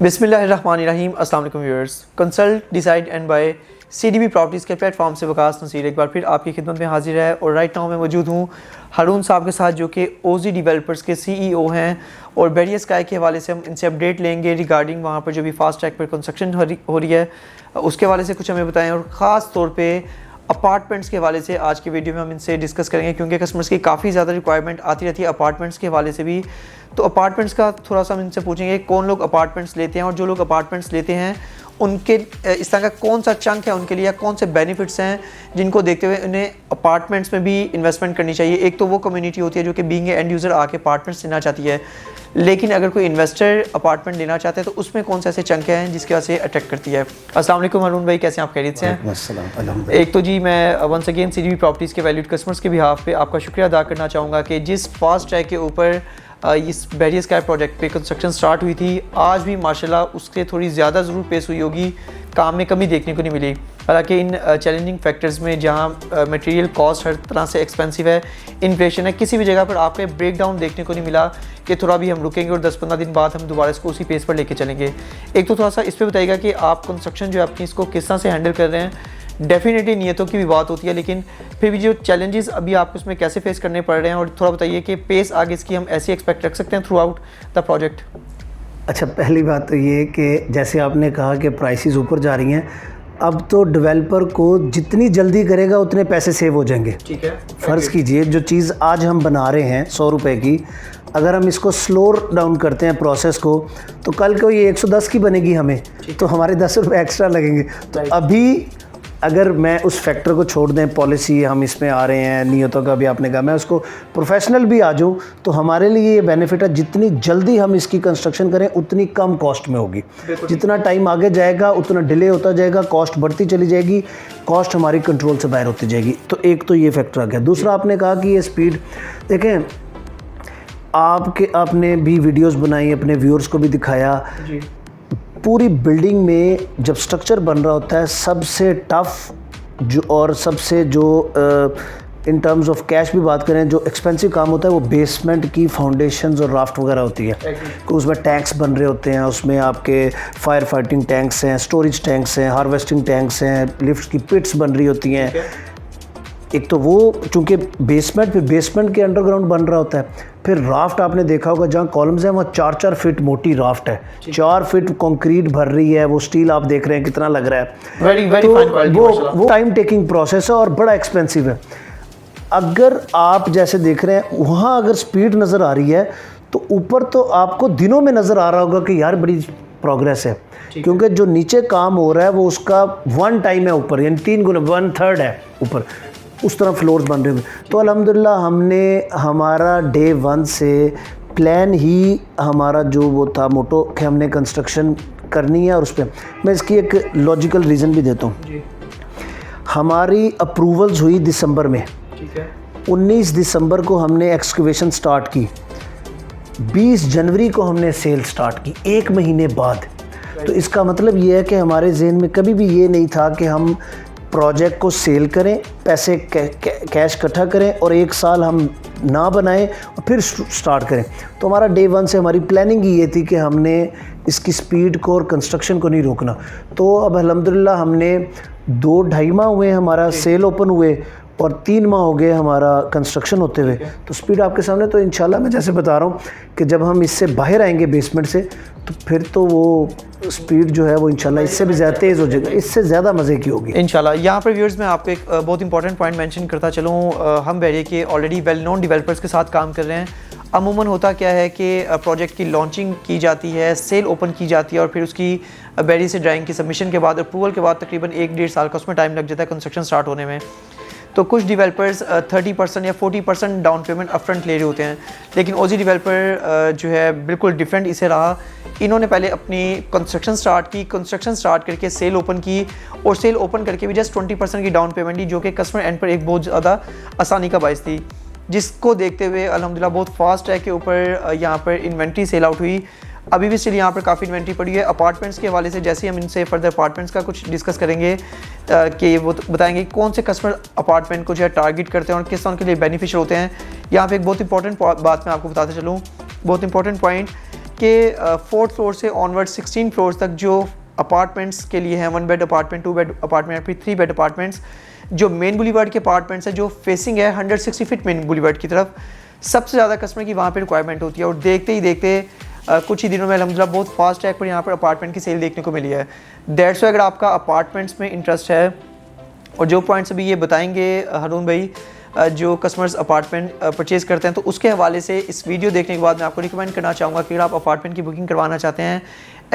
बिस्मिल्लाहिर्रहमानिर्रहीम। अस्सलाम वालेकुम viewers. Consult decide and buy CDB properties के प्लेटफॉर्म से वकास नसीर एक बार फिर आपकी खिदमत में हाजिर है और राइट नाउ मैं मौजूद हूँ हारून साहब के साथ, जो कि OZ डेवलपर्स के CEO हैं, और बैरियर स्काई के हवाले से हम इनसे अपडेट लेंगे रिगार्डिंग वहाँ पर जो भी फास्ट ट्रैक पर कंस्ट्रक्शन हो रही है उसके हवाले से कुछ हमें बताएं, और ख़ास तौर पे अपार्टमेंट्स के हवाले से आज की वीडियो में हम इनसे डिस्कस करेंगे, क्योंकि कस्टमर्स की काफ़ी ज़्यादा रिक्वायरमेंट आती रहती है अपार्टमेंट्स के हवाले से भी। तो अपार्टमेंट्स का थोड़ा सा हम इनसे पूछेंगे कौन लोग अपार्टमेंट्स लेते हैं, और जो लोग अपार्टमेंट्स लेते हैं उनके इस तरह का कौन सा चंक है उनके लिए, या कौन से बेनिफिट्स हैं जिनको देखते हुए उन्हें अपार्टमेंट्स में भी इन्वेस्टमेंट करनी चाहिए। एक तो वो कम्युनिटी होती है जो कि बीइंग एंड यूज़र आके अपार्टमेंट्स लेना चाहती है, लेकिन अगर कोई इन्वेस्टर अपार्टमेंट लेना चाहते हैं तो उसमें कौन से ऐसे चंक हैं जिसकी वजह से अट्रैक्ट करती है। अस्सलाम वालेकुम हारून भाई, कैसे हैं आप? खैरियत से हैं? एक तो जी मैं वंस अगेन CDB प्रॉपर्टीज़ के वैल्यूड कस्टमर्स के बिहाफ पे आपका शुक्रिया अदा करना चाहूँगा कि जिस फास्ट ट्रैक के ऊपर इस बैरियर स्काई प्रोजेक्ट पे कंस्ट्रक्शन स्टार्ट हुई थी, आज भी माशाल्लाह उससे थोड़ी ज़्यादा ज़रूर पेश हुई होगी, काम में कमी देखने को नहीं मिली। हालांकि इन चैलेंजिंग फैक्टर्स में जहां मटेरियल कॉस्ट हर तरह से एक्सपेंसिव है, इन्फ्लेशन है, किसी भी जगह पर आपको ब्रेक डाउन देखने को नहीं मिला कि थोड़ा भी हम रुकेंगे और 10-15 दिन बाद हम दोबारा इसको उसी पेस पर लेके चलेंगे। एक तो थोड़ा सा इस पर बताइएगा कि आप कंस्ट्रक्शन जो है अपनी इसको किस तरह से हैंडल कर रहे हैं। डेफिनेटली नियतों की भी बात होती है, लेकिन फिर भी जो चैलेंजेस अभी आपको इसमें कैसे फेस करने पड़ रहे हैं, और थोड़ा बताइए कि पेस आगे इसकी हम ऐसी एक्सपेक्ट रख सकते हैं थ्रू आउट द प्रोजेक्ट। अच्छा, पहली बात तो ये कि जैसे आपने कहा कि प्राइसेस ऊपर जा रही हैं, अब तो डेवलपर को जितनी जल्दी करेगा उतने पैसे सेव हो जाएंगे। ठीक है, फ़र्ज़ कीजिए जो चीज़ आज हम बना रहे हैं 100 रुपये की, अगर हम इसको स्लो डाउन करते हैं प्रोसेस को, तो कल को ये 110 की बनेगी हमें, तो हमारे 10 रुपये एक्स्ट्रा लगेंगे। तो अभी अगर मैं उस फैक्टर को छोड़ दें, पॉलिसी हम इसमें आ रहे हैं, नियतों का भी आपने कहा, मैं उसको प्रोफेशनल भी आ जाऊँ, तो हमारे लिए ये बेनिफिट है जितनी जल्दी हम इसकी कंस्ट्रक्शन करें उतनी कम कॉस्ट में होगी। जितना टाइम आगे जाएगा उतना डिले होता जाएगा, कॉस्ट बढ़ती चली जाएगी, कॉस्ट हमारी कंट्रोल से बाहर होती जाएगी। तो एक तो ये फैक्टर आ गया। दूसरा, आपने कहा कि ये स्पीड, देखें आपने भी वीडियोज़ बनाई, अपने व्यूअर्स को भी दिखाया जी। पूरी बिल्डिंग में जब स्ट्रक्चर बन रहा होता है, सबसे टफ जो और सबसे जो इन टर्म्स ऑफ कैश भी बात करें, जो एक्सपेंसिव काम होता है वो बेसमेंट की फाउंडेशंस और राफ्ट वगैरह होती है। तो उसमें टैंक्स बन रहे होते हैं, उसमें आपके फायर फाइटिंग टैंक्स हैं, स्टोरेज टैंक्स हैं, हार्वेस्टिंग टैंक्स हैं, लिफ्ट की पिट्स बन रही होती हैं। एक तो वो चूँकि बेसमेंट के अंडरग्राउंड बन रहा होता है, फिर राफ्ट आपने देखा होगा जहाँ कॉलम्स हैं वहाँ 4-4 फीट मोटी राफ्ट है, 4 फीट कंक्रीट भर रही है, वो स्टील आप देख रहे हैं कितना लग रहा है। तो वो टाइम टेकिंग प्रोसेस है और बड़ा एक्सपेंसिव है। अगर आप जैसे देख रहे हैं वहाँ अगर स्पीड नज़र आ रही है, तो ऊपर तो आपको दिनों में नज़र आ रहा होगा कि यार बड़ी प्रोग्रेस है, क्योंकि जो नीचे काम हो रहा है वो उसका 1 टाइम है ऊपर, यानी 3 गुना 1/3 है ऊपर, उस तरह फ्लोर्स बन रहे हैं। तो अल्हम्दुलिल्लाह हमने हमारा डे 1 से प्लान ही हमारा जो वो था मोटो कि हमने कंस्ट्रक्शन करनी है, और उस पर मैं इसकी एक लॉजिकल रीज़न भी देता हूँ। हमारी अप्रूवल्स हुई दिसंबर में, ठीक है। 19 दिसंबर को हमने एक्सकवेशन स्टार्ट की, 20 जनवरी को हमने सेल स्टार्ट की, 1 महीने बाद। तो इसका मतलब ये है कि हमारे जहन में कभी भी ये नहीं था कि हम प्रोजेक्ट को सेल करें, पैसे कैश इकट्ठा करें और 1 साल हम ना बनाएं और फिर स्टार्ट करें। तो हमारा डे 1 से हमारी प्लानिंग ही ये थी कि हमने इसकी स्पीड को और कंस्ट्रक्शन को नहीं रोकना। तो अब अल्हम्दुलिल्लाह हमने 2-2.5 माह हुए हमारा सेल ओपन हुए, और 3 माह हो गए हमारा कंस्ट्रक्शन होते हुए। तो स्पीड आपके सामने, तो इंशाल्लाह मैं जैसे बता रहा हूँ कि जब हम इससे बाहर आएंगे बेसमेंट से, तो फिर तो वो स्पीड जो है वो इंशाल्लाह इससे भी ज़्यादा तेज़ हो जाएगा, इससे ज़्यादा मज़े की होगी इंशाल्लाह। यहाँ पर व्यूअर्स मैं आपको एक बहुत इंपॉर्टेंट पॉइंट मेंशन करता चलूँ। हम बैरियर के ऑलरेडी वेल नोन डेवलपर्स के साथ काम कर रहे हैं। अमूमन होता क्या है कि प्रोजेक्ट की लॉन्चिंग की जाती है, सेल ओपन की जाती है, और फिर उसकी बैरियर से ड्राइंग की सबमिशन के बाद, अप्रूवल के बाद तकरीबन 1-1.5 साल का उसमें टाइम लग जाता है कंस्ट्रक्शन स्टार्ट होने में। तो कुछ डेवलपर्स 30% या 40% डाउन पेमेंट अपफ्रंट ले रहे होते हैं, लेकिन OZ डेवलपर जो है बिल्कुल डिफरेंट इसे रहा। इन्होंने पहले अपनी कंस्ट्रक्शन स्टार्ट करके सेल ओपन की, और सेल ओपन करके भी जस्ट 20% की डाउन पेमेंट दी, जो कि कस्टमर एंड पर एक बहुत ज़्यादा आसानी का बायस थी, जिसको देखते हुए अल्हम्दुलिल्लाह बहुत फास्ट है के ऊपर यहाँ पर इन्वेंट्री सेल आउट हुई। अभी भी स्टिल यहाँ पर काफ़ी इन्वेंट्री पड़ी है। अपार्टमेंट्स के हवाले से जैसे हम इनसे फर्दर अपार्टमेंट्स का कुछ डिस्कस करेंगे कि वो बताएंगे कौन से कस्टमर अपार्टमेंट को जो है टारगेट करते हैं और किस तरह उनके लिए बेनिफिशियल होते हैं। यहाँ पे एक बहुत इंपॉर्टेंट बात मैं आपको बताते चलूँ, बहुत इंपॉर्टेंट पॉइंट आपके 4th फ्लोर से ऑनवर्ड 16 फ्लोर तक जो अपार्टमेंट्स के लिए हैं, 1 बेड अपार्टमेंट, 2 बेड अपार्टमेंट या फिर 3 बेड अपार्टमेंट्स, जो मेन बुलीवर्ड के अपार्टमेंट्स हैं जो फेसिंग है 160 फीट मेन बुलीवर्ड की तरफ, सबसे ज़्यादा कस्टमर की वहाँ पे रिक्वायरमेंट होती है। और देखते ही देखते कुछ ही दिनों में अल्हम्दुलिल्लाह बहुत फास्ट ट्रैक पर यहाँ पर अपार्टमेंट की सेल देखने को मिली है। दैट्स वाई अगर आपका अपार्टमेंट्स में इंटरेस्ट है, और जो पॉइंट्स अभी ये बताएंगे हारून भाई, जो कस्टमर्स अपार्टमेंट परचेज़ करते हैं, तो उसके हवाले से इस वीडियो देखने के बाद मैं आपको रिकमेंड करना चाहूँगा कि अगर आप अपार्टमेंट की बुकिंग करवाना चाहते हैं,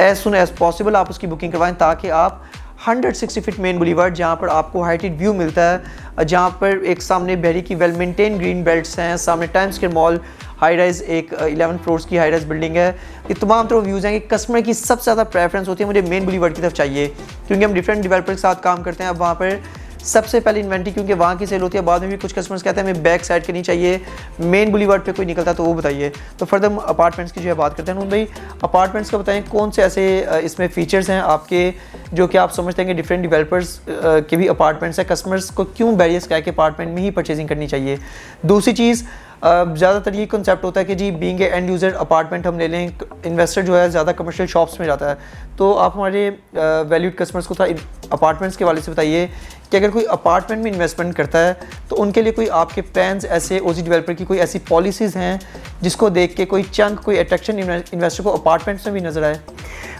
एज सुन एज पॉसिबल आप उसकी बुकिंग करवाएं, ताकि आप 160 फीट मेन बुलीवर्ड, जहाँ पर आपको हाइटेड व्यू मिलता है, जहाँ पर एक सामने बहरी की वेल मेंटेन ग्रीन बेल्ट्स हैं, सामने times square mall, high rise एक 11 फ्लोर्स की हाई राइज बिल्डिंग है, ये तमाम तरह व्यूज़ हैं कि कस्टमर की सबसे ज़्यादा प्रेफरेंस होती है मुझे मेन बुलीवर्ड की तरफ चाहिए, क्योंकि हम डिफरेंट डेवलपर के साथ काम करते हैं। अब वहाँ पर सबसे पहले इन्वेंट्री क्योंकि वहाँ की सेल होती है, बाद में भी कुछ कस्टमर्स कहते हैं हमें बैक साइड की नहीं चाहिए, मेन बुलीवर्ड पे कोई निकलता है, तो वो बताइए। तो फर्दर अपार्टमेंट्स की जो है बात करते हैं। भाई अपार्टमेंट्स का बताएं कौन से ऐसे इसमें फ़ीचर्स हैं आपके जो कि आप समझते हैं कि डिफरेंट डेवलपर्स के भी अपार्टमेंट्स हैं, कस्टमर्स को क्यों बैरियर्स क्या के अपार्टमेंट में ही परचेजिंग करनी चाहिए। दूसरी चीज़, ज़्यादातर ये कॉन्सेप्ट होता है कि जी being a end user apartment हम ले लें, इन्वेस्टर जो है ज़्यादा कमर्शियल शॉप्स में जाता है, तो आप हमारे वैल्यूड कस्टमर्स को थोड़ा अपार्टमेंट्स के वाले से बताइए कि अगर कोई अपार्टमेंट में इन्वेस्टमेंट करता है तो उनके लिए कोई आपके प्लान्स ऐसे ओजी डेवलपर की कोई ऐसी पॉलिसीज़ हैं जिसको देख के कोई चंक, कोई अट्रैक्शन इन्वेस्टर को अपार्टमेंट्स में भी नज़र आए।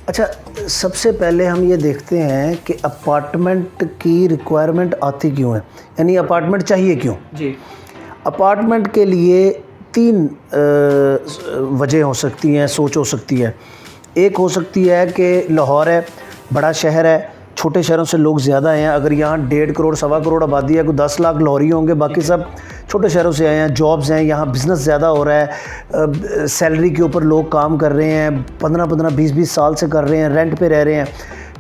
अच्छा, सबसे पहले हम ये देखते हैं कि अपार्टमेंट की रिक्वायरमेंट आती क्यों है, यानी अपार्टमेंट चाहिए क्यों जी। अपार्टमेंट के लिए 3 वजह हो सकती हैं, सोच हो सकती है। एक हो सकती है कि लाहौर है, बड़ा शहर है, छोटे शहरों से लोग ज़्यादा हैं, अगर यहाँ 1.5 करोड़ 1.25 करोड़ आबादी है, कोई 10 लाख लाहौरी होंगे, बाकी सब छोटे शहरों से आए हैं, जॉब्स हैं, यहाँ बिज़नेस ज़्यादा हो रहा है, सैलरी के ऊपर लोग काम कर रहे हैं, 15-15 20-20 साल से कर रहे हैं, रेंट पे रह रहे हैं।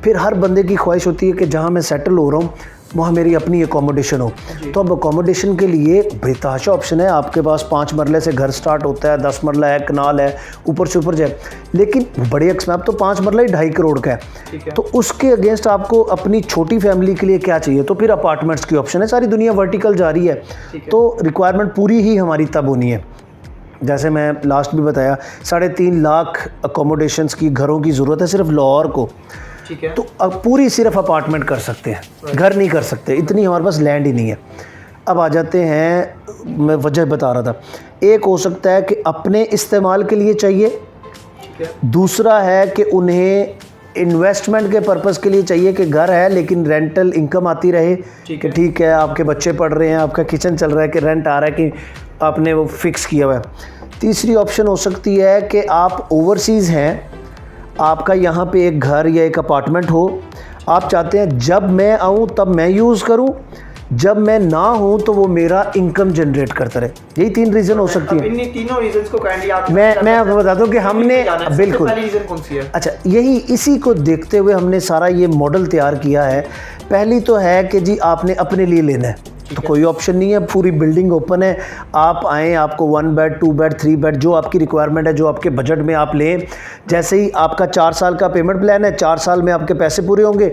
फिर हर बंदे की ख्वाहिश होती है कि जहाँ मैं सेटल हो रहा हूँ वहाँ मेरी अपनी एकोमोडेशन हो। तो अब अकोमोडेशन के लिए बेतहाशा ऑप्शन है, आपके पास 5 मरले से घर स्टार्ट होता है, 10 मरला है, कनाल है, ऊपर से ऊपर जाए, लेकिन बड़े एक्समैप तो 5 मरला ही 2.5 करोड़ का है। तो उसके अगेंस्ट आपको अपनी छोटी फैमिली के लिए क्या चाहिए, तो फिर अपार्टमेंट्स की ऑप्शन है। सारी दुनिया वर्टिकल जा रही है, तो रिक्वायरमेंट पूरी ही हमारी तब होनी है। जैसे मैं लास्ट भी बताया, 3.5 लाख अकोमोडेशंस की घरों की ज़रूरत है सिर्फ लाहौर को, तो अब पूरी सिर्फ अपार्टमेंट कर सकते हैं, घर नहीं कर सकते, इतनी हमारे पास लैंड ही नहीं है। अब आ जाते हैं, मैं वजह बता रहा था, एक हो सकता है कि अपने इस्तेमाल के लिए चाहिए, दूसरा है कि उन्हें इन्वेस्टमेंट के पर्पस के लिए चाहिए कि घर है लेकिन रेंटल इनकम आती रहे, कि ठीक है आपके बच्चे पढ़ रहे हैं, आपका किचन चल रहा है, कि रेंट आ रहा है, कि आपने वो फिक्स किया हुआ है। तीसरी ऑप्शन हो सकती है कि आप ओवरसीज़ हैं, आपका यहाँ पे एक घर या एक अपार्टमेंट हो, आप चाहते हैं जब मैं आऊँ तब मैं यूज़ करूँ, जब मैं ना हूँ तो वो मेरा इनकम जनरेट करता रहे। यही 3 रीज़न हो सकती है। इन तीनों रीजंस को काइंडली आप मैं आपको बता दूं कि हमने बिल्कुल पहली रीजन कौन सी है? अच्छा, यही इसी को देखते हुए हमने सारा ये मॉडल तैयार किया है। पहली तो है कि जी आपने अपने लिए लेना है, तो कोई ऑप्शन नहीं है, पूरी बिल्डिंग ओपन है, आप आएँ, आपको 1 बेड 2 बेड 3 बेड जो आपकी रिक्वायरमेंट है, जो आपके बजट में आप लें। जैसे ही आपका 4 साल का पेमेंट प्लान है, 4 साल में आपके पैसे पूरे होंगे,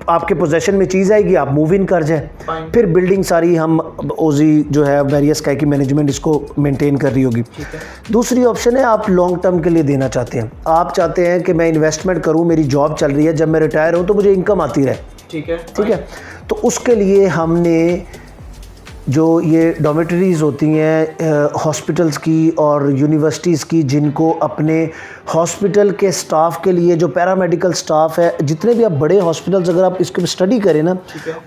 आपके पोजेशन में चीज़ आएगी, आप मूव इन कर जाए, फिर बिल्डिंग सारी हम ओजी जो है वेरियस काय की मैनेजमेंट इसको मेंटेन कर रही होगी। दूसरी ऑप्शन है आप लॉन्ग टर्म के लिए देना चाहते हैं, आप चाहते हैं कि मैं इन्वेस्टमेंट करूं, मेरी जॉब चल रही है, जब मैं रिटायर हूं तो मुझे इनकम आती रहे। ठीक है, तो उसके लिए हमने जो ये डॉमेटरीज़ होती हैं हॉस्पिटल्स की और यूनिवर्सिटीज़ की, जिनको अपने हॉस्पिटल के स्टाफ के लिए, जो पैरामेडिकल स्टाफ है, जितने भी आप बड़े हॉस्पिटल्स अगर आप इसके स्टडी करें ना,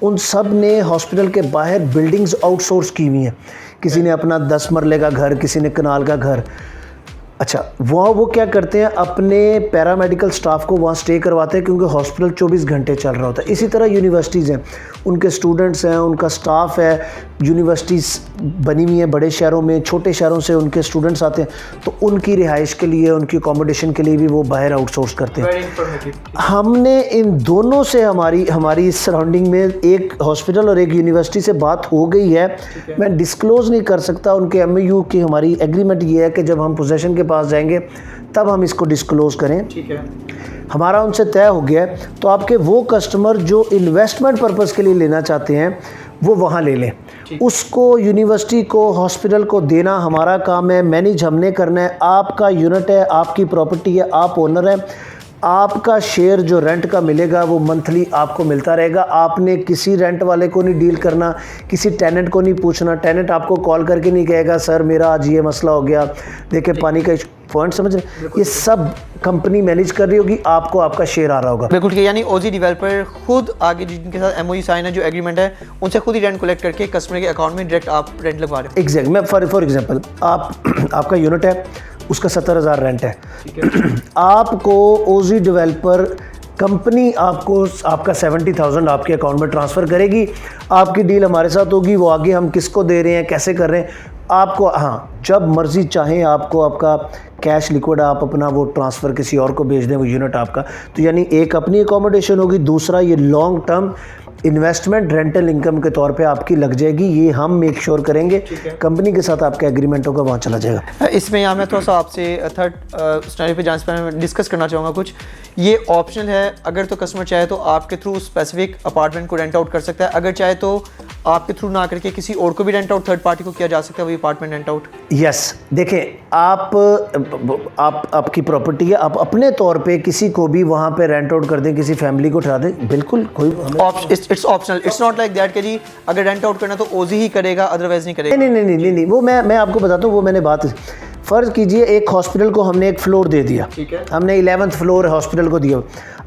उन सब ने हॉस्पिटल के बाहर बिल्डिंग्स आउटसोर्स की हुई हैं। किसी ने अपना 10 मरले का घर, किसी ने कनाल का घर। अच्छा, वो क्या करते हैं, अपने पैरामेडिकल स्टाफ को वहाँ स्टे करवाते हैं, क्योंकि हॉस्पिटल 24 घंटे चल रहा होता है। इसी तरह यूनिवर्सिटीज़ हैं, उनके स्टूडेंट्स हैं, उनका स्टाफ है, यूनिवर्सिटीज़ बनी हुई हैं बड़े शहरों में, छोटे शहरों से उनके स्टूडेंट्स आते हैं, तो उनकी रिहाइश के लिए, उनकी अकोमोडेशन के लिए भी वो बाहर आउटसोर्स करते हैं। हमने इन दोनों से हमारी सराउंडिंग में एक हॉस्पिटल और एक यूनिवर्सिटी से बात हो गई है। मैं डिस्क्लोज़ नहीं कर सकता, उनके MOU की हमारी एग्रीमेंट ये है कि जब हम पोजेशन के पास जाएंगे तब हम इसको डिस्क्लोज़ करें। ठीक है, हमारा उनसे तय हो गया है। तो आपके वो कस्टमर जो इन्वेस्टमेंट पर्पज़ के लिए लेना चाहते हैं वो वहाँ ले लें, उसको यूनिवर्सिटी को, हॉस्पिटल को देना हमारा काम है, मैनेज हमने करना है। आपका यूनिट है, आपकी प्रॉपर्टी है, आप ओनर हैं, आपका शेयर जो रेंट का मिलेगा वो मंथली आपको मिलता रहेगा। आपने किसी रेंट वाले को नहीं डील करना, किसी टेनेंट को नहीं पूछना। टेनेंट आपको कॉल करके नहीं कहेगा सर मेरा आज ये मसला हो गया, देखिए पानी का पॉइंट समझ रहे, ये सब कंपनी मैनेज कर रही होगी, आपको आपका शेयर आ रहा होगा। बिल्कुल ठीक है, यानी ओजी डेवलपर खुद आगे जिनके साथ एमओयू साइन है, जो एग्रीमेंट है, उनसे खुद ही रेंट कलेक्ट करके कस्टमर के अकाउंट में डायरेक्ट आप रेंट लगवा रहे हो। एग्जैक्ट, मैं फॉर एग्जांपल आपका यूनिट है, उसका 70,000 रेंट है, आपको ओजी डेवलपर कंपनी आपको आपका 70,000 आपके अकाउंट में ट्रांसफ़र करेगी। आपकी डील हमारे साथ होगी, वो आगे हम किसको दे रहे हैं, कैसे कर रहे हैं, आपको हाँ जब मर्ज़ी चाहें आपको आपका कैश लिक्विड आप अपना वो ट्रांसफ़र किसी और को भेज दें, वो यूनिट आपका। तो यानी एक अपनी अकोमोडेशन होगी, दूसरा ये long term investment rental income के तौर पे आपकी लग जाएगी। ये हम मेक श्योर करेंगे, कंपनी के साथ आपके एग्रीमेंट होगा, वहाँ चला जाएगा। इसमें यहाँ मैं थोड़ा सा आपसे थर्ड स्टैंडर्ड पे जाने से पहले मैं डिस्कस करना चाहूँगा कुछ। ये ऑप्शनल है, अगर तो कस्टमर चाहे तो आपके थ्रू स्पेसिफिक अपार्टमेंट को रेंट आउट कर सकता है, अगर चाहे तो आपके थ्रू ना करके किसी और को भी रेंट आउट थर्ड पार्टी को किया जा सकता है, वही अपार्टमेंट रेंट आउट। यस, देखें आपकी प्रॉपर्टी है, आप अपने तौर पे किसी को भी वहाँ पे रेंट आउट कर दें, किसी फैमिली को उठा दें, बिल्कुल कोई it's optional, it's not like that कि जी अगर रेंट आउट करना तो ओजी ही करेगा, अदरवाइज नहीं करेगा। नहीं, वो मैं आपको बताता हूँ, वो मैंने बात, फ़र्ज़ कीजिए एक हॉस्पिटल को हमने एक फ्लोर दे दिया, ठीक है, हमने 11th फ्लोर हॉस्पिटल को दिया।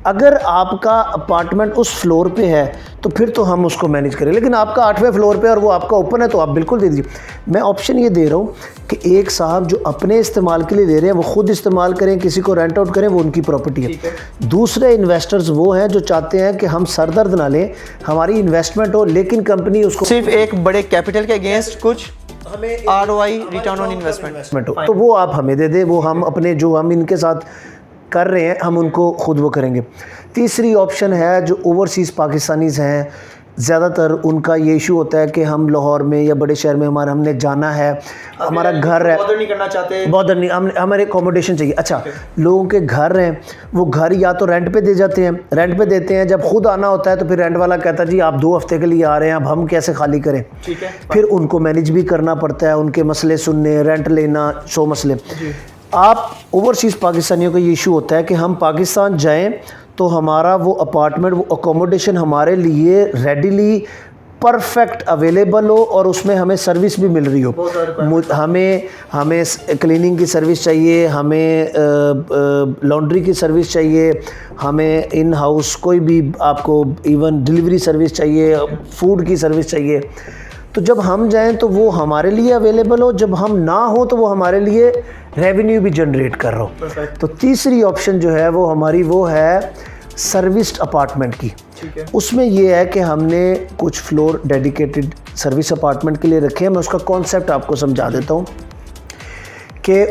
अगर आपका अपार्टमेंट उस फ्लोर पे है तो फिर तो हम उसको मैनेज करें, लेकिन आपका 8वें फ्लोर पे और वो आपका ओपन है तो आप बिल्कुल दे दीजिए। मैं ऑप्शन ये दे रहा हूँ कि एक साहब जो अपने इस्तेमाल के लिए दे रहे हैं वो खुद इस्तेमाल करें, किसी को रेंट आउट करें, वो उनकी प्रॉपर्टी है। दूसरे इन्वेस्टर्स वो हैं जो चाहते हैं कि हम सरदर्द ना लें, हमारी इन्वेस्टमेंट हो, लेकिन कंपनी उसको सिर्फ एक बड़े कैपिटल के अगेंस्ट कुछ हमें ROI रिटर्न ऑन इन्वेस्टमेंट हो, तो वो आप हमें दे दें, वो हम अपने जो हम इनके साथ कर रहे हैं हम उनको खुद वो करेंगे। तीसरी ऑप्शन है जो ओवरसीज़ पाकिस्तानीज़ हैं, ज़्यादातर उनका ये इशू होता है कि हम लाहौर में या बड़े शहर में हमने जाना है, हमारा घर है, बॉदर नहीं करना चाहते, बॉदर नहीं, हमारे अकोमोडेशन चाहिए। अच्छा, लोगों के घर हैं, वो घर या तो रेंट पे दे जाते हैं, रेंट पे देते हैं, जब खुद आना होता है तो फिर रेंट वाला कहता है जी आप 2 हफ्ते के लिए आ रहे हैं, अब हम कैसे खाली करें, ठीक है, फिर उनको मैनेज भी करना पड़ता है, उनके मसले सुनने, रेंट लेना, 100 मसले। आप ओवरसीज़ पाकिस्तानियों का ये इशू होता है कि हम पाकिस्तान जाएं तो हमारा वो अपार्टमेंट, वो अकोमोडेशन हमारे लिए रेडीली परफेक्ट अवेलेबल हो और उसमें हमें सर्विस भी मिल रही हो। हमें क्लीनिंग की सर्विस चाहिए, हमें लॉन्ड्री की सर्विस चाहिए, हमें इन हाउस कोई भी आपको इवन डिलीवरी सर्विस चाहिए, फूड की सर्विस चाहिए। तो जब हम जाएं तो वो हमारे लिए अवेलेबल हो, जब हम ना हो तो वो हमारे लिए रेवेन्यू भी जनरेट कर रहा हो। तो तीसरी ऑप्शन जो है वो हमारी वो है सर्विस्ड अपार्टमेंट की। उसमें ये है कि हमने कुछ फ्लोर डेडिकेटेड सर्विस अपार्टमेंट के लिए रखे हैं। मैं उसका कॉन्सेप्ट आपको समझा देता हूँ कि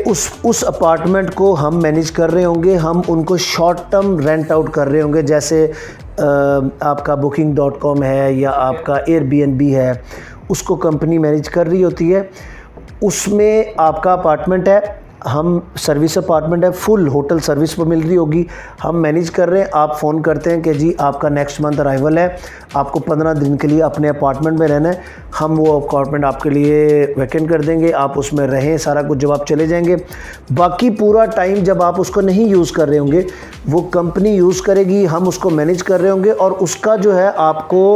उस अपार्टमेंट को हम मैनेज कर रहे होंगे, हम उनको शॉर्ट टर्म रेंट आउट कर रहे होंगे, जैसे आपका booking.com है या आपका Airbnb है, उसको कंपनी मैनेज कर रही होती है। उसमें आपका अपार्टमेंट है, हम सर्विस अपार्टमेंट है, फुल होटल सर्विस पर मिल रही होगी, हम मैनेज कर रहे हैं। आप फ़ोन करते हैं कि जी आपका नेक्स्ट मंथ अराइवल है, आपको 15 दिन के लिए अपने अपार्टमेंट में रहना है, हम वो अपार्टमेंट आपके लिए वैकेंट कर देंगे, आप उसमें रहें सारा कुछ, जब आप चले जाएंगे। बाकी पूरा टाइम जब आप उसको नहीं यूज़ कर रहे होंगे वो कंपनी यूज़ करेगी, हम उसको मैनेज कर रहे होंगे और उसका जो है आपको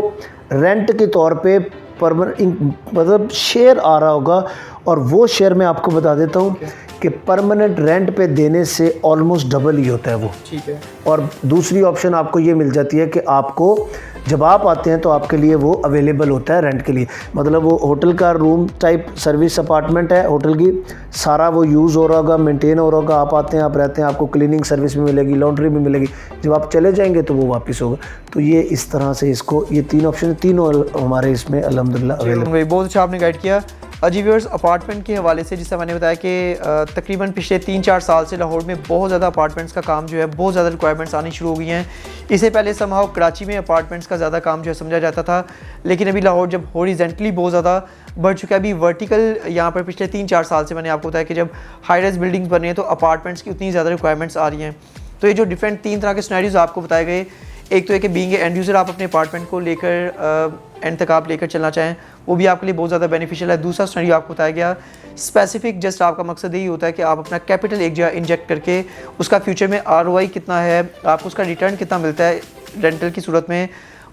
रेंट के तौर पे मतलब शेयर आ रहा होगा। और वो शेयर मैं आपको बता देता हूँ कि परमानेंट रेंट पे देने से ऑलमोस्ट डबल ही होता है वो, ठीक है। और दूसरी ऑप्शन आपको ये मिल जाती है कि आपको जब आप आते हैं तो आपके लिए वो अवेलेबल होता है रेंट के लिए, मतलब वो होटल का रूम टाइप सर्विस अपार्टमेंट है, होटल की सारा वो यूज़ हो रहा होगा, मेंटेन हो रहा होगा, आप आते हैं, आप रहते हैं, आपको क्लीनिंग सर्विस भी मिलेगी, लॉन्ड्री भी मिलेगी, जब आप चले जाएंगे तो वो वापस होगा। तो ये इस तरह से इसको, ये 3 ऑप्शन, तीनों हमारे इसमें अल्हम्दुलिल्लाह अवेलेबल। बहुत अच्छा आपने गाइड किया। जी व्यूअर्स, अपार्टमेंट के हवाले से जिससे मैंने बताया कि तकरीबन पिछले 3-4 साल से लाहौर में बहुत ज़्यादा अपार्टमेंट्स का काम जो है, बहुत ज़्यादा रिक्वायरमेंट्स आनी शुरू हो गई हैं। इससे पहले समहाउ कराची में अपार्टमेंट्स का ज़्यादा काम जो है समझा जाता था, लेकिन अभी लाहौर जब हॉरिजॉन्टली बहुत ज़्यादा बढ़ चुका है, अभी वर्टिकल यहाँ पर पिछले 3-4 साल से मैंने आपको बताया कि जब हाई राइज बिल्डिंग्स बन रही हैं तो अपार्टमेंट्स की उतनी ज़्यादा रिक्वायरमेंट्स आ रही हैं। तो ये जो डिफरेंट 3 तरह के सिनेरियोज आपको बताए गए, एक तो है कि बीइंग एंड यूज़र आप अपने अपार्टमेंट को लेकर एंड तक आप लेकर चलना चाहें, वो भी आपके लिए बहुत ज़्यादा बेनिफिशियल है। दूसरा सिनेरियो आपको बताया गया स्पेसिफिक, जस्ट आपका मकसद यही होता है कि आप अपना कैपिटल एक जगह इंजेक्ट करके उसका फ्यूचर में ROI कितना है, आपको उसका रिटर्न कितना मिलता है रेंटल की सूरत में,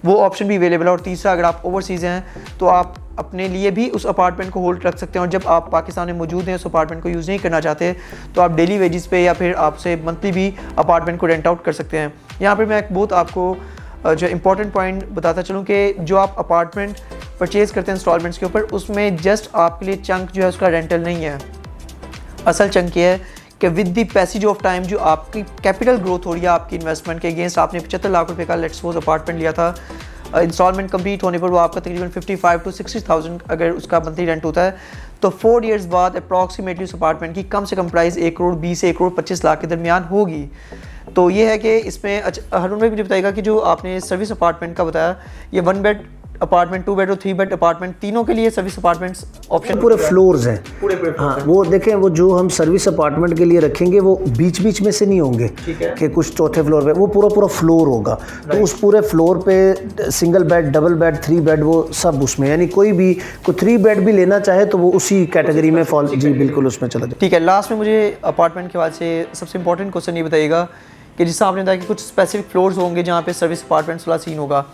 वो ऑप्शन भी अवेलेबल है। और तीसरा, अगर आप ओवरसीज़ हैं तो आप अपने लिए भी उस अपार्टमेंट को होल्ड रख सकते हैं, और जब आप पाकिस्तान में मौजूद हैं, उस अपार्टमेंट को यूज़ नहीं करना चाहते, तो आप डेली वेजेस पे या फिर आपसे मंथली भी अपार्टमेंट को रेंट आउट कर सकते हैं। यहाँ पर मैं एक बहुत आपको जो इम्पॉर्टेंट पॉइंट बताता चलूँ कि जो आप अपार्टमेंट परचेज़ करते हैं इंस्टॉलमेंट्स के ऊपर, उसमें जस्ट आपके लिए चंक जो है उसका रेंटल नहीं है। असल चंक ये है कि with the passage of time जो आपकी कैपिटल ग्रोथ हो रही है आपकी इन्वेस्टमेंट के अगेंस्ट, आपने 75 लाख रुपए का लेट्स सपोज अपार्टमेंट लिया था, इंस्टॉलमेंट कंप्लीट होने पर वो आपका तकरीबन 55 to 60,000 अगर उसका मंथली रेंट होता है, तो 4 ईयर्स बाद अप्रॉक्सीमेटली उस अपार्टमेंट की कम से कम प्राइस 1 करोड़ 20 से 1 करोड़ 25 लाख के दरमियान होगी। तो ये है कि इसमें हारून भाई मुझे बताएगा कि जो आपने सर्विस अपार्टमेंट का बताया, ये 1 बेड अपार्टमेंट, 2 बेड और 3 बेड अपार्टमेंट, तीनों के लिए सर्विस अपार्टमेंट्स ऑप्शन पूरे फ्लोर्स हैं पूरे हाँ, वो देखें, वो जो हम सर्विस अपार्टमेंट के लिए रखेंगे वो बीच बीच में से नहीं होंगे कि कुछ चौथे फ्लोर पे, वो पूरा फ्लोर होगा। तो उस पूरे फ्लोर पे single bed, double bed, 3 bed, वो सब उसमें, यानी कोई 3 बेड भी लेना चाहे तो वो उसी कैटेगरी में फॉल, जी बिल्कुल उसमें चला जाए। ठीक है। लास्ट में मुझे अपार्टमेंट के बाद से सबसे इंपॉर्टेंट क्वेश्चन ये बताइएगा कि जिससे आपने बताया कि कुछ स्पेसिफिक फ्लोर्स होंगे जहाँ पे सर्विस अपार्टमेंट्स वाला सीन होगा।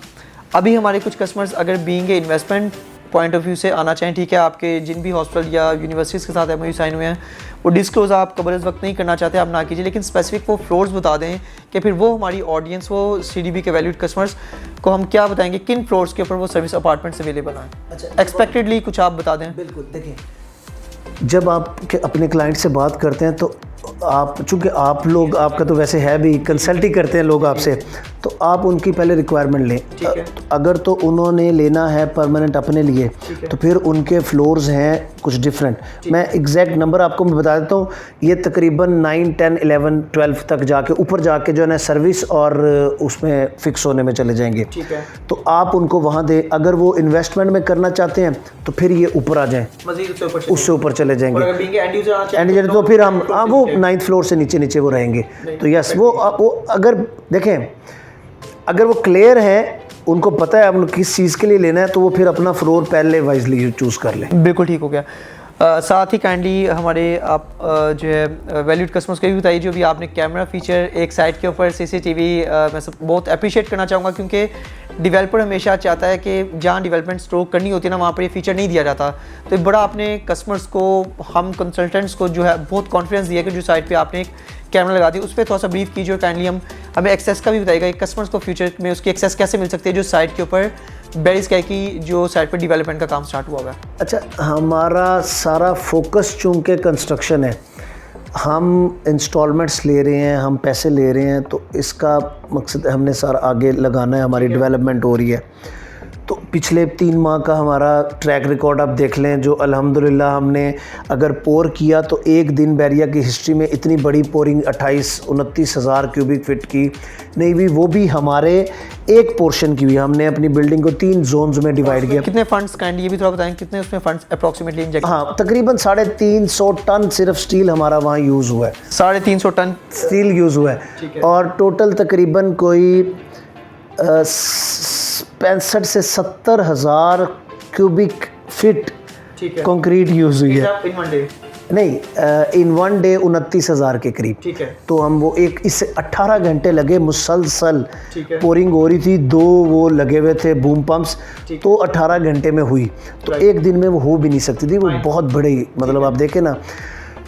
अभी हमारे कुछ कस्टमर्स अगर being a investment point of view से आना चाहें, ठीक है, आपके जिन भी हॉस्पिटल या यूनिवर्सिटीज़ के साथ MOU साइन हुए हैं, वो डिस्क्लोज आप कबर इस वक्त नहीं करना चाहते, आप ना कीजिए, लेकिन स्पेसिफिक वो फ्लोर्स बता दें कि फिर वो हमारी ऑडियंस, वो CDB के वैल्यूड कस्टमर्स को हम क्या बताएंगे, किन फ्लोर्स के ऊपर वो सर्विस अपार्टमेंट्स अवेलेबल हैं। अच्छा, एक्सपेक्टेडली कुछ आप बता दें। बिल्कुल, देखिए, जब आप अपने क्लाइंट से बात करते हैं तो आप, चूँकि आप लोग, आपका तो वैसे है भी, कंसल्ट ही करते हैं लोग आपसे, तो आप उनकी पहले रिक्वायरमेंट लें। अगर तो उन्होंने लेना है परमानेंट अपने लिए, तो फिर उनके फ्लोर्स हैं कुछ डिफरेंट। मैं एग्जैक्ट नंबर आपको मैं बता देता हूँ, ये तकरीबन 9, 10, 11, 12 तक जाके ऊपर जाके जो है ना सर्विस और उसमें फिक्स होने में चले जाएंगे। तो आप उनको वहाँ दें। अगर वो इन्वेस्टमेंट में करना चाहते हैं तो फिर ये ऊपर आ जाएँ, उससे ऊपर चले जाएंगे। एंड यूजर तो फिर हम वो 9th फ्लोर से नीचे वो रहेंगे। तो यस, वो अगर देखें, अगर वो क्लियर है, उनको पता है अब किस चीज़ के लिए लेना है, तो वो फिर अपना फ्लोर पहले वाइजली चूज़ कर लें। बिल्कुल ठीक हो गया। साथ ही काइंडली हमारे आप जो है वैल्यूड कस्टमर्स को भी बताइए, जो भी आपने कैमरा फीचर एक साइड के ऊपर CCTV, मैं सब बहुत अप्रिशिएट करना चाहूँगा, क्योंकि डेवलपर हमेशा चाहता है कि जहाँ डेवलपमेंट स्ट्रोक करनी होती है ना, वहाँ पर ये फीचर नहीं दिया जाता। तो बड़ा आपने कस्टमर्स को, हम कंसल्टेंट्स को जो है बहुत कॉन्फिडेंस दिया कि जो साइट पे आपने एक कैमरा लगा दी, उस पर थोड़ा सा ब्रीफ कीजिए, और काइंडली हमें एक्सेस का भी बताइएगा, कस्टमर्स को फ्यूचर में उसकी एक्सेस कैसे मिल सकती है जो साइट के ऊपर बेरिस कह की जो साइट पर डेवलपमेंट का काम स्टार्ट हुआ है। अच्छा, हमारा सारा फोकस चूँकि कंस्ट्रक्शन है, हम इंस्टॉलमेंट्स ले रहे हैं, हम पैसे ले रहे हैं, तो इसका मकसद हमने सारा आगे लगाना है, हमारी डेवलपमेंट हो रही है। तो पिछले 3 माह का हमारा ट्रैक रिकॉर्ड आप देख लें, जो अल्हम्दुलिल्लाह हमने अगर पोर किया तो एक दिन बैरिया की हिस्ट्री में इतनी बड़ी पोरिंग 28-29 हज़ार क्यूबिक फीट की नहीं हुई, वो भी हमारे एक पोर्शन की हुई। हमने अपनी बिल्डिंग को 3 जोन्स में डिवाइड किया। कितने फंड्स काइंडली ये भी थोड़ा बताएं, कितने उसमें फंड्स अप्रॉक्सीमेटली इंजेक्ट? हाँ, तकरीबन 350 टन सिर्फ स्टील हमारा वहाँ यूज़ हुआ है। 350 टन स्टील यूज़ हुआ है, और टोटल तकरीबन कोई 65 से 70 हज़ार क्यूबिक फीट कंक्रीट यूज़ हुई है। नहीं, इन 1 डे 29 हज़ार के करीब। ठीक है। तो हम वो एक, इससे 18 घंटे लगे, मुसलसल पोरिंग हो रही थी, 2 वो लगे हुए थे बूम पंप्स, तो 18 घंटे में हुई। तो एक दिन में वो हो भी नहीं सकती थी, वो बहुत बड़ी, मतलब आप देखें ना।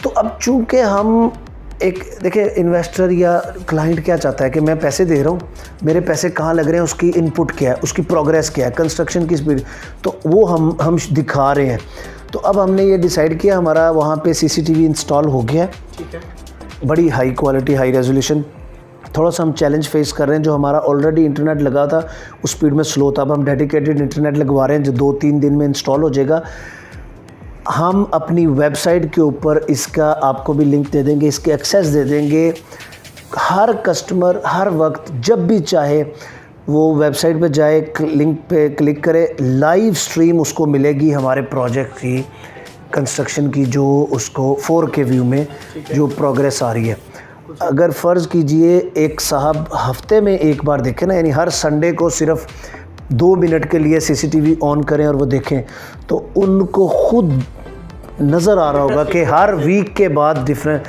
तो अब चूँकि हम एक देखिए, इन्वेस्टर या क्लाइंट क्या चाहता है कि मैं पैसे दे रहा हूँ, मेरे पैसे कहाँ लग रहे हैं, उसकी इनपुट क्या है, उसकी प्रोग्रेस क्या है, कंस्ट्रक्शन की स्पीड, तो वो हम दिखा रहे हैं। तो अब हमने ये डिसाइड किया, हमारा वहाँ पे CCTV इंस्टॉल हो गया है। ठीक है। बड़ी हाई क्वालिटी, हाई रेजोल्यूशन। थोड़ा सा हम चैलेंज फेस कर रहे हैं, जो हमारा ऑलरेडी इंटरनेट लगा था उस स्पीड में स्लो था, अब हम डेडिकेटेड इंटरनेट लगवा रहे हैं जो 2-3 दिन में इंस्टॉल हो जाएगा। हम अपनी वेबसाइट के ऊपर इसका आपको भी लिंक दे देंगे, इसके एक्सेस दे देंगे। हर कस्टमर हर वक्त जब भी चाहे वो वेबसाइट पे जाए, लिंक पे क्लिक करे, लाइव स्ट्रीम उसको मिलेगी हमारे प्रोजेक्ट की, कंस्ट्रक्शन की, जो उसको 4K व्यू में जो प्रोग्रेस आ रही है। अगर फ़र्ज़ कीजिए एक साहब हफ्ते में एक बार देखें ना, यानी हर संडे को सिर्फ 2 मिनट के लिए सीसीटीवी ऑन करें और वो देखें, तो उनको खुद नज़र आ रहा होगा कि हर वीक के बाद डिफरेंट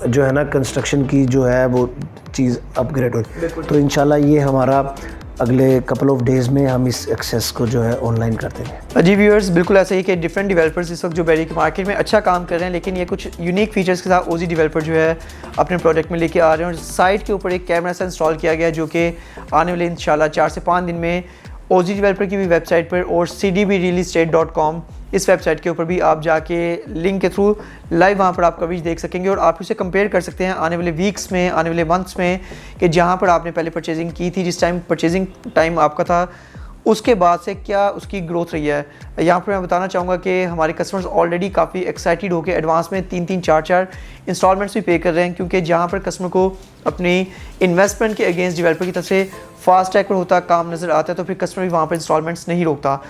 जो है ना कंस्ट्रक्शन की जो है वो चीज़ अपग्रेड हो। तो इंशाल्लाह ये हमारा अगले कपल ऑफ डेज़ में हम इस एक्सेस को जो है ऑनलाइन कर देंगे। जी व्यूअर्स, बिल्कुल ऐसा ही कि डिफरेंट डेवलपर्स इस वक्त जो बैरियर की मार्केट में अच्छा काम कर रहे हैं, लेकिन ये कुछ यूनिक फीचर्स के साथ ओजी डेवलपर जो है अपने प्रोडक्ट में लेके आ रहे हैं। और साइट के ऊपर एक कैमरा सा इंस्टॉल किया गया जो कि आने वाले इंशाल्लाह 4 से 5 दिन में ओजी डेवलपर की भी वेबसाइट पर और cdbrealestate.com इस वेबसाइट के ऊपर भी आप जाके लिंक के थ्रू लाइव वहाँ पर आप कवरेज देख सकेंगे और आप उसे कंपेयर कर सकते हैं आने वाले वीक्स में, आने वाले मंथ्स में, कि जहाँ पर आपने पहले परचेजिंग की थी, जिस टाइम परचेजिंग टाइम आपका था, उसके बाद से क्या उसकी ग्रोथ रही है। यहाँ पर मैं बताना चाहूँगा कि हमारे कस्टमर्स ऑलरेडी काफ़ी एक्साइटेड होकर एडवांस में 3-3, 4-4 इंस्टॉलमेंट्स भी पे कर रहे हैं, क्योंकि जहाँ पर कस्टमर को अपनी इन्वेस्टमेंट के अगेंस्ट डेवलपर की तरफ से फास्ट ट्रैक पर होता काम नज़र आता है, तो फिर कस्टमर भी वहाँ पर इंस्टॉलमेंट्स नहीं रोकता।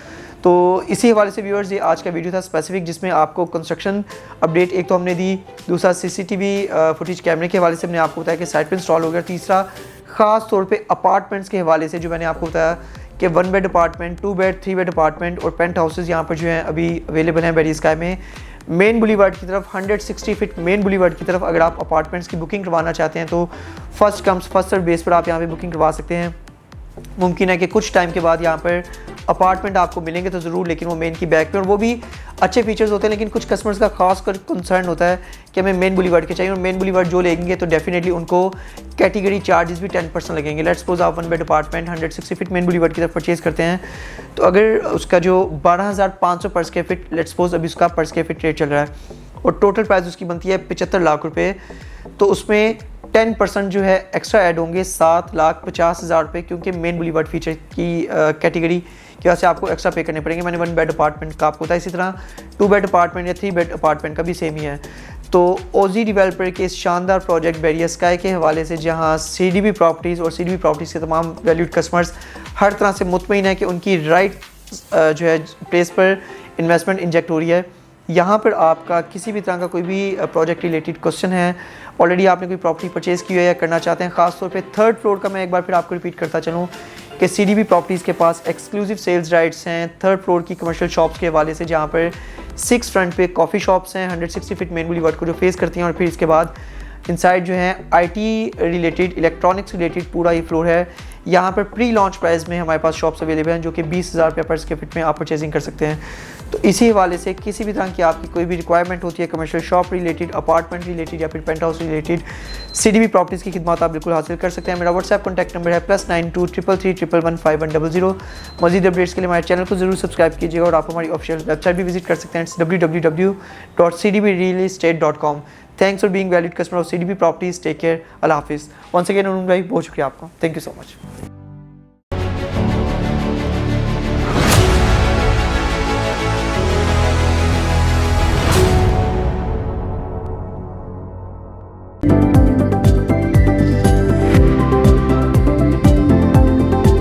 तो इसी हवाले से व्यूअर्स ये आज का वीडियो था स्पेसिफिक, जिसमें आपको कंस्ट्रक्शन अपडेट एक तो हमने दी, दूसरा सीसीटीवी फुटेज कैमरे के हवाले से हमने आपको बताया कि साइट पे इंस्टॉल हो गया, तीसरा ख़ास तौर पे अपार्टमेंट्स के हवाले से जो मैंने आपको बताया कि 1 bed apartment, 2 bed, 3 bed apartment और पेंट हाउसेज यहाँ पर जो हैं अभी अवेलेबल हैं बैरियर स्काई में। मेन बुलीवार्ड की तरफ 160 फीट मेन बुलीवार्ड की तरफ अगर आप अपार्टमेंट्स की बुकिंग करवाना चाहते हैं तो first comes first serve base पर आप यहाँ पर बुकिंग करवा सकते हैं। मुमकिन है कि कुछ टाइम के बाद यहाँ पर अपार्टमेंट आपको मिलेंगे तो ज़रूर, लेकिन वो मेन की बैक पे, और वो भी अच्छे फीचर्स होते हैं, लेकिन कुछ कस्टमर्स का खास कर कंसर्न होता है कि हमें मेन बुलीवार्ड के चाहिए, और मेन बुलीवार्ड जो लेंगे तो डेफिनेटली उनको कैटेगरी चार्जेस भी 10% लगेंगे। लेट्स सपोज आप 1 bed apartment 160 feet main boulevard की तरफ परचेज़ करते हैं, तो अगर उसका जो 12,500 पर स्क्वायर फीट, लेट्स सपोज अभी उसका पर स्क्वायर फीट रेट चल रहा है और टोटल प्राइस उसकी बनती है 75 लाख रुपये, तो उसमें 10% जो है एक्स्ट्रा ऐड होंगे 7,50,000 रुपये, क्योंकि मेन बुलीवार्ड फीचर की कैटेगरी की वजह से आपको एक्स्ट्रा पे करने पड़ेंगे। मैंने 1 बेड अपार्टमेंट का आपको बताया, इसी तरह 2 बेड अपार्टमेंट या 3 बेड अपार्टमेंट का भी सेम ही है। तो ओजी डेवलपर के इस शानदार प्रोजेक्ट बैरियर स्काई के हवाले से, जहां सीडीबी प्रॉपर्टीज़ और सीडीबी प्रॉपर्टीज़ के तमाम वैल्यूड कस्टमर्स हर तरह से मुतमईन है कि उनकी राइट जो है प्लेस पर इन्वेस्टमेंट इंजेक्ट हो रही है। यहाँ पर आपका किसी भी तरह का कोई भी प्रोजेक्ट रिलेटेड क्वेश्चन है, ऑलरेडी आपने कोई प्रॉपर्टी परचेज़ की है या करना चाहते हैं, ख़ास तौर पे 3rd फ्लोर का मैं एक बार फिर आपको रिपीट करता चलूँ कि सीडीबी प्रॉपर्टीज़ के पास एक्सक्लूसिव सेल्स राइट्स हैं 3rd फ्लोर की कमर्शियल शॉप्स के हवाले से, जहाँ पर 6 फ्रंट पे कॉफ़ी शॉप्स हैं 160 फीट मेन बुलीवार्ड को जो फेस करती हैं, और फिर इसके बाद इनसाइड जो है आईटी रिलेटेड, इलेक्ट्रॉनिक्स रिलेटेड पूरा ये फ्लोर है। यहाँ पर प्री लॉन्च प्राइस में हमारे पास शॉप्स अवेलेबल हैं जो कि 20,000 रुपये पर स्क्वायर फीट में आप परचेजिंग कर सकते हैं। तो इसी हवाले से किसी भी तरह की आपकी कोई भी रिक्वायरमेंट होती है commercial shop related, apartment related या फिर paint house related, CDB properties की खिदमत आप बिल्कुल हासिल कर सकते हैं। मेरा व्हाट्सएप कॉन्टैक्ट नंबर है +92 333 111 5100। मज़ीद अपडेट्स के लिए हमारे चैनल को जरूर सब्सक्राइब कीजिएगा और आप हमारी ऑफिशियल वेबसाइट भी विजिट कर सकते हैं, www.cdbrealestate.com। Thanks for being valid customer of CDB properties. Take care, अल्लाह हाफिज़। वंस अगेन अनुज भाई बहुत शुक्रिया आपका, थैंक यू सो मच।